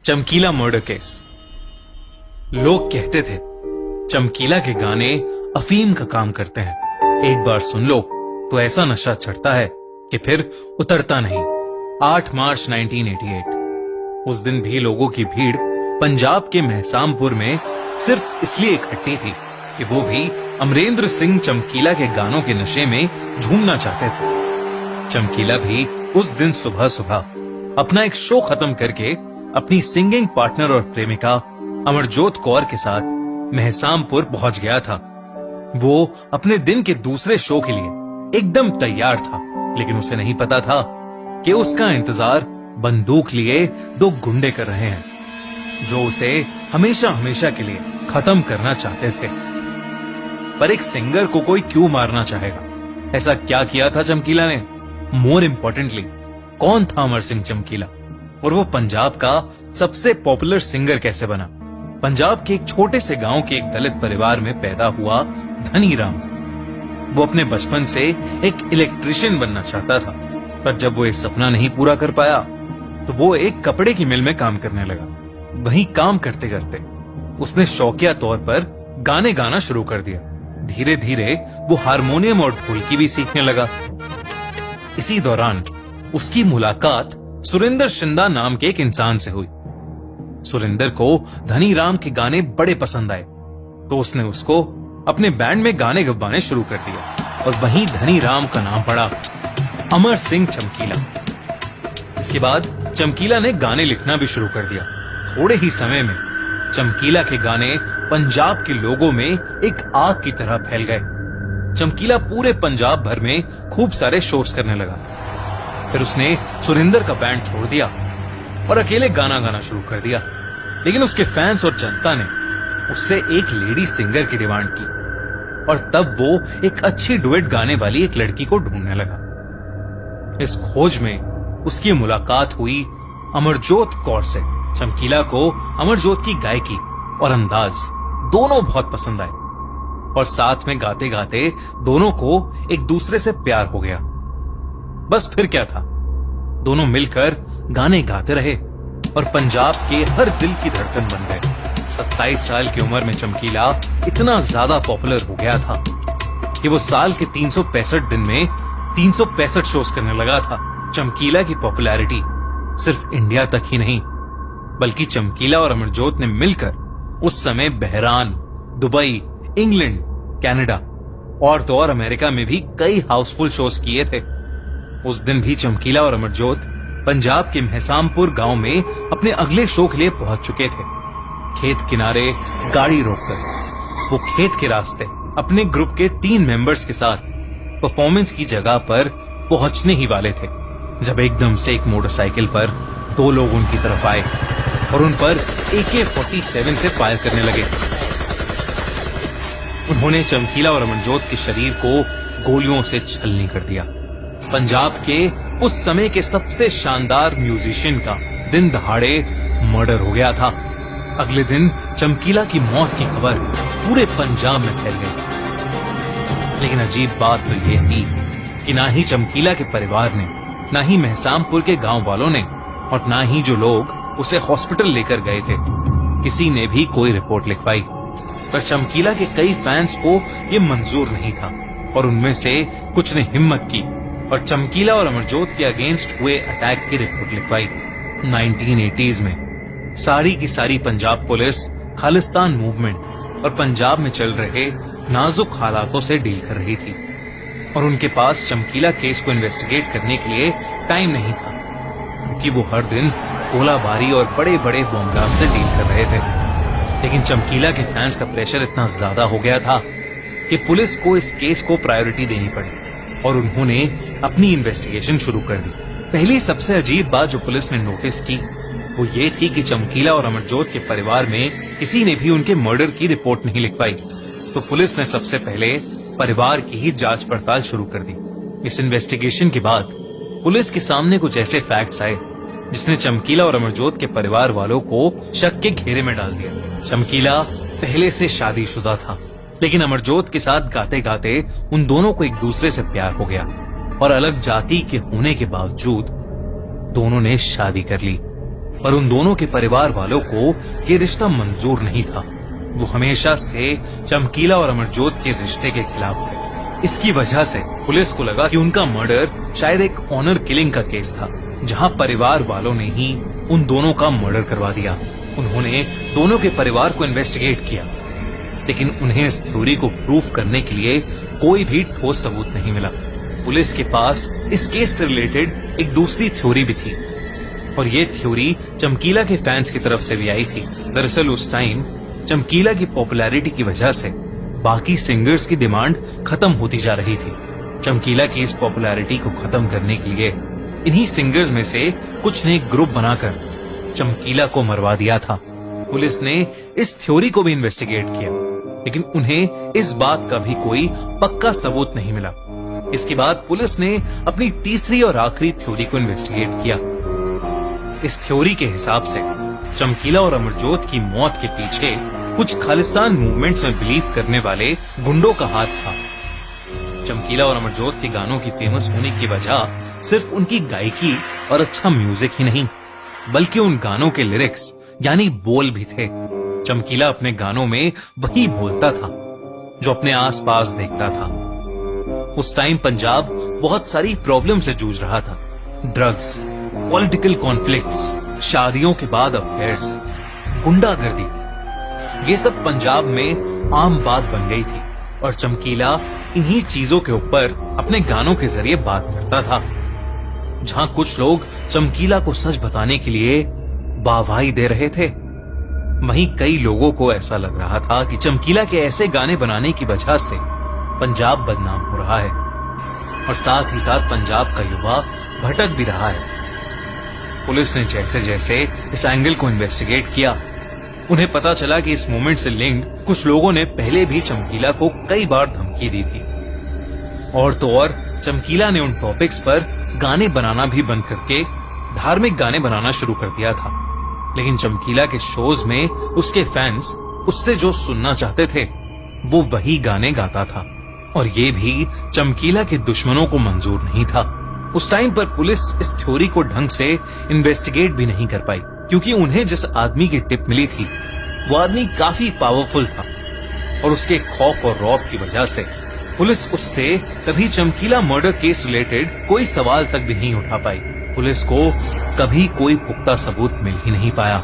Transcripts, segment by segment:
चमकीला murder case. लोग कहते थे चमकीला के गाने अफीम का काम करते हैं, एक बार सुन लो तो ऐसा नशा चढ़ता है कि फिर उतरता नहीं। 8 मार्च 1988 उस दिन भी लोगों की भीड़ पंजाब के महसामपुर में सिर्फ इसलिए इकट्ठी थी कि वो भी अमरेंद्र सिंह चमकीला के गानों के नशे में झूमना चाहते थे। चमकीला भी उस दिन सुबह सुबह अपना एक शो खत्म करके अपनी सिंगिंग पार्टनर और प्रेमिका अमरजोत कौर के साथ महसामपुर पहुंच गया था। वो अपने दिन के दूसरे शो के लिए एकदम तैयार था, लेकिन उसे नहीं पता था कि उसका इंतजार बंदूक लिए 2 गुंडे कर रहे हैं, जो उसे हमेशा हमेशा के लिए खत्म करना चाहते थे। पर एक सिंगर को कोई क्यों मारना चाहेगा? ऐसा क्या किया था चमकीला ने? मोर इंपॉर्टेंटली, कौन था अमर सिंह चमकीला? और वो पंजाब का सबसे पॉपुलर सिंगर कैसे बना? पंजाब के एक छोटे से गांव के एक दलित परिवार में पैदा हुआ धनी राम। वो अपने बचपन से एक इलेक्ट्रिशियन बनना चाहता था, पर जब वो ये सपना नहीं पूरा कर पाया तो वो एक कपड़े की मिल में काम करने लगा। वहीं काम करते करते उसने शौकिया तौर पर गाने गाना शुरू कर दिया। धीरे धीरे वो हारमोनियम और ढोलकी भी सीखने लगा। इसी दौरान उसकी मुलाकात सुरेंद्र शिंदा नाम के एक इंसान से हुई। सुरेंद्र को धनी राम के गाने बड़े पसंद आए, तो उसने उसको अपने बैंड में गाने गवाने शुरू कर दिया और वहीं धनी राम का नाम पड़ा, अमर सिंह चमकीला। इसके बाद चमकीला ने गाने लिखना भी शुरू कर दिया। थोड़े ही समय में चमकीला के गाने पंजाब के लोगों में एक आग की तरह फैल गए। चमकीला पूरे पंजाब भर में खूब सारे शोज करने लगा। फिर उसने सुरेंद्र का बैंड छोड़ दिया और अकेले गाना गाना शुरू कर दिया। लेकिन उसके फैंस और जनता ने उससे एक लेडी सिंगर की डिमांड की और तब वो एक अच्छी डुएट गाने वाली एक लड़की को ढूंढने लगा। इस खोज में उसकी मुलाकात हुई अमरजोत कौर से। चमकीला को अमरजोत की गायकी और अंदाज दोनों बहुत पसंद आए और साथ में गाते गाते दोनों को एक दूसरे से प्यार हो गया। बस फिर क्या था, दोनों मिलकर गाने गाते रहे और पंजाब के हर दिल की धड़कन बन गए। 27 साल की उम्र में चमकीला इतना ज्यादा पॉपुलर हो गया था कि वो साल के 365 दिन में 365 शोज करने लगा था। चमकीला की पॉपुलैरिटी सिर्फ इंडिया तक ही नहीं, बल्कि चमकीला और अमरजोत ने मिलकर उस समय बहरान, दुबई, इंग्लैंड, कनाडा और तो और अमेरिका में भी कई हाउसफुल शोज किए थे। उस दिन भी चमकीला और अमरजोत पंजाब के महसामपुर गांव में अपने अगले शो के लिए पहुंच चुके थे। खेत किनारे गाड़ी रोककर वो खेत के रास्ते अपने ग्रुप के 3 मेंबर्स के साथ परफॉर्मेंस की जगह पर पहुंचने ही वाले थे, जब एकदम से एक मोटरसाइकिल पर 2 लोग उनकी तरफ आए और उन पर AK-47 से फायर करने लगे। उन्होंने चमकीला और अमरजोत के शरीर को गोलियों से छलनी कर दिया। पंजाब के उस समय के सबसे शानदार म्यूजिशियन का दिन दहाड़े मर्डर हो गया था। अगले दिन चमकीला की मौत की खबर पूरे पंजाब में फैल गई। लेकिन अजीब बात तो यह थी कि ना ही चमकीला के परिवार ने, ना ही महसामपुर के गांव वालों ने और ना ही जो लोग उसे हॉस्पिटल लेकर गए थे, किसी ने भी कोई रिपोर्ट लिखवाई। पर चमकीला के कई फैंस को यह मंजूर नहीं था और उनमें से कुछ ने हिम्मत की और चमकीला और अमरजोत के अगेंस्ट हुए अटैक की रिपोर्ट लिखवाई। 1980s में सारी की सारी पंजाब पुलिस खालिस्तान मूवमेंट और पंजाब में चल रहे नाजुक हालातों से डील कर रही थी और उनके पास चमकीला केस को इन्वेस्टिगेट करने के लिए टाइम नहीं था, क्योंकि वो हर दिन गोलाबारी और बड़े बड़े बॉम्ब ब्लास्ट से डील कर रहे थे। लेकिन चमकीला के फैंस का प्रेशर इतना ज्यादा हो गया था कि पुलिस को इस केस को प्रायोरिटी देनी पड़ी और उन्होंने अपनी इन्वेस्टिगेशन शुरू कर दी। पहली सबसे अजीब बात जो पुलिस ने नोटिस की वो ये थी कि चमकीला और अमरजोत के परिवार में किसी ने भी उनके मर्डर की रिपोर्ट नहीं लिखवाई। तो पुलिस ने सबसे पहले परिवार की ही जांच पड़ताल शुरू कर दी। इस इन्वेस्टिगेशन के बाद पुलिस के सामने कुछ ऐसे फैक्ट्स आए जिसने चमकीला और अमरजोत के परिवार वालों को शक के घेरे में डाल दिया। चमकीला पहले से शादीशुदा था, लेकिन अमरजोत के साथ गाते गाते उन दोनों को एक दूसरे से प्यार हो गया और अलग जाति के होने के बावजूद दोनों ने शादी कर ली। पर उन दोनों के परिवार वालों को ये रिश्ता मंजूर नहीं था। वो हमेशा से चमकीला और अमरजोत के रिश्ते के खिलाफ थे। इसकी वजह से पुलिस को लगा कि उनका मर्डर शायद एक ऑनर किलिंग का केस था, जहां परिवार वालों ने ही उन दोनों का मर्डर करवा दिया। उन्होंने दोनों के परिवार को इन्वेस्टिगेट किया, लेकिन उन्हें इस थ्योरी को प्रूफ करने के लिए कोई भी ठोस सबूत नहीं मिला। पुलिस के पास इस केस से रिलेटेड एक दूसरी थ्योरी भी थी, और ये थ्योरी चमकीला के फैंस की तरफ से भी आई थी। दरअसल उस टाइम चमकीला की पॉपुलैरिटी की वजह से बाकी सिंगर्स की डिमांड खत्म होती जा रही थी। चमकीला की इस पॉपुलैरिटी को खत्म करने के लिए इन्हीं सिंगर्स में से कुछ ने एक ग्रुप बनाकर चमकीला को मरवा दिया था। पुलिस ने इस थ्योरी को भी इन्वेस्टिगेट किया, लेकिन उन्हें इस बात का भी कोई पक्का सबूत नहीं मिला। इसके बाद पुलिस ने अपनी तीसरी और आखिरी थ्योरी को इन्वेस्टिगेट किया। इस थ्योरी के हिसाब से चमकीला और अमरजोत की मौत के पीछे कुछ खालिस्तान मूवमेंट्स में बिलीव करने वाले गुंडों का हाथ था। चमकीला और अमरजोत के गानों की फेमस होने की वजह सिर्फ उनकी गायकी और अच्छा म्यूजिक ही नहीं, बल्कि उन गानों के लिरिक्स यानी बोल भी थे। चमकीला अपने गानों में वही बोलता था जो अपने आसपास देखता था। उस टाइम पंजाब बहुत सारी प्रॉब्लम से जूझ रहा था। ड्रग्स, पॉलिटिकल कॉन्फ्लिक्ट्स, शादियों के बाद अफेयर्स, गुंडागर्दी, ये सब पंजाब में आम बात बन गई थी, और चमकीला इन्हीं चीजों के ऊपर अपने गानों के जरिए बात करता था। जहां कुछ लोग चमकीला को सच बताने के लिए वाहवाही दे रहे थे, वहीं कई लोगों को ऐसा लग रहा था कि चमकीला के ऐसे गाने बनाने की वजह से पंजाब बदनाम हो रहा है, और साथ ही साथ पंजाब का युवा भटक भी रहा है। पुलिस ने जैसे जैसे इस एंगल को इन्वेस्टिगेट किया, उन्हें पता चला कि इस मूवमेंट से लिंक्ड कुछ लोगों ने पहले भी चमकीला को कई बार धमकी दी थी। और तो और चमकीला ने उन टॉपिक्स पर गाने बनाना भी बंद करके धार्मिक गाने बनाना शुरू कर दिया था। लेकिन चमकीला के शोज में उसके फैंस उससे जो सुनना चाहते थे वो वही गाने गाता था, और ये भी चमकीला के दुश्मनों को मंजूर नहीं था। उस टाइम पर पुलिस इस थ्योरी को ढंग से इन्वेस्टिगेट भी नहीं कर पाई, क्योंकि उन्हें जिस आदमी की टिप मिली थी वो आदमी काफी पावरफुल था, और उसके खौफ और रौब की वजह से पुलिस उससे कभी चमकीला मर्डर केस रिलेटेड कोई सवाल तक भी नहीं उठा पाई। पुलिस को कभी कोई पुख्ता सबूत मिल ही नहीं पाया,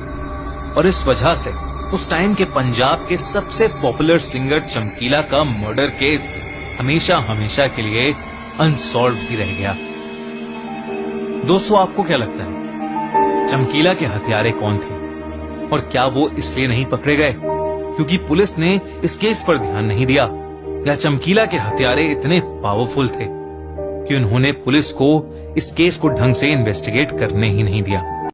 और इस वजह से उस टाइम के पंजाब के सबसे पॉपुलर सिंगर चमकीला का मर्डर केस हमेशा हमेशा के लिए अनसॉल्व ही रह गया। दोस्तों, आपको क्या लगता है चमकीला के हत्यारे कौन थे, और क्या वो इसलिए नहीं पकड़े गए क्योंकि पुलिस ने इस केस पर ध्यान नहीं दिया, या चमकीला के हत्यारे इतने पावरफुल थे कि उन्होंने पुलिस को इस केस को ढंग से इन्वेस्टिगेट करने ही नहीं दिया?